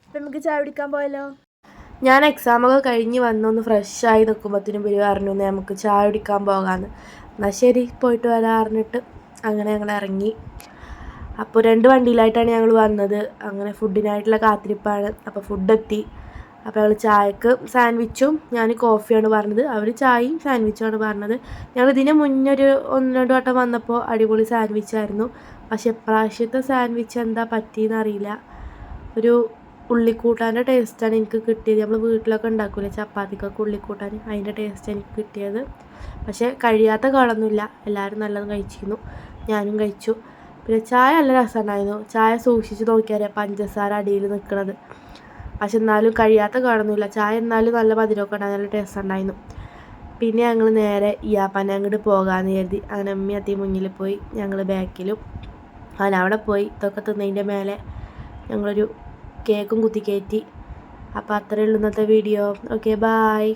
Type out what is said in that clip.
അപ്പം നമുക്ക് ചായ കുടിക്കാൻ പോയല്ലോ. ഞാൻ എക്സാമൊക്കെ കഴിഞ്ഞ് വന്നൊന്ന് ഫ്രഷായി നിൽക്കുമ്പോഴത്തേനും ഇവർ പറഞ്ഞു നമുക്ക് ചായ കുടിക്കാൻ പോകാമെന്ന്. എന്നാൽ ശരി പോയിട്ട് വരാൻ പറഞ്ഞിട്ട് അങ്ങനെ ഞങ്ങൾ ഇറങ്ങി. അപ്പോൾ 2 വണ്ടിയിലായിട്ടാണ് ഞങ്ങൾ വന്നത്. അങ്ങനെ ഫുഡിനായിട്ടുള്ള കാത്തിരിപ്പാണ്. അപ്പോൾ ഫുഡ് എത്തി. അപ്പോൾ ഞങ്ങൾ ചായക്ക് സാൻഡ്വിച്ചും ഞാൻ കോഫിയാണ് പറഞ്ഞത്, അവർ ചായയും സാൻഡ്വിച്ചുമാണ് പറഞ്ഞത്. ഞങ്ങൾ ഇതിന് മുന്നേ ഒരു 1-2 വട്ടം വന്നപ്പോൾ അടിപൊളി സാൻഡ്വിച്ചായിരുന്നു. പക്ഷേ ഇപ്രാവശ്യത്തെ സാൻഡ്വിച്ച് എന്താ പറ്റിയെന്നറിയില്ല. ഒരു ഉള്ളിക്കൂട്ടാൻ്റെ ടേസ്റ്റാണ് എനിക്ക് കിട്ടിയത്. നമ്മൾ വീട്ടിലൊക്കെ ഉണ്ടാക്കൂലേ ചപ്പാത്തിക്കൊക്കെ ഉള്ളിക്കൂട്ടാൻ, അതിൻ്റെ ടേസ്റ്റ് എനിക്ക് കിട്ടിയത്. പക്ഷേ കഴിയാത്ത കാണുന്നില്ല, എല്ലാവരും നല്ലത് കഴിച്ചിരുന്നു, ഞാനും കഴിച്ചു. പിന്നെ ചായ നല്ല രസമുണ്ടായിരുന്നു. ചായ സൂക്ഷിച്ച് നോക്കിയാൽ പഞ്ചസാര അടിയിൽ നിൽക്കുന്നത്. പക്ഷെ എന്നാലും കഴിയാത്ത കാണുന്നില്ല. ചായ എന്നാലും നല്ല മധുരമൊക്കെ ഉണ്ടായി, നല്ല ടേസ്റ്റ് ഉണ്ടായിരുന്നു. പിന്നെ ഞങ്ങൾ നേരെ ഇയാപ്പാനെ അങ്ങോട്ട് പോകാമെന്ന് കരുതി. അങ്ങനെ അമ്മി അത്തി മുന്നിൽ പോയി, ഞങ്ങൾ ബാക്കിലും. അങ്ങനെ അവിടെ പോയി ഇതൊക്കെ തിന്നതിൻ്റെ മേലെ ഞങ്ങളൊരു കേക്കും കുത്തി കയറ്റി. അപ്പോൾ അത്രയേ ഉള്ളൂ ഇന്നത്തെ വീഡിയോ. Okay, bye.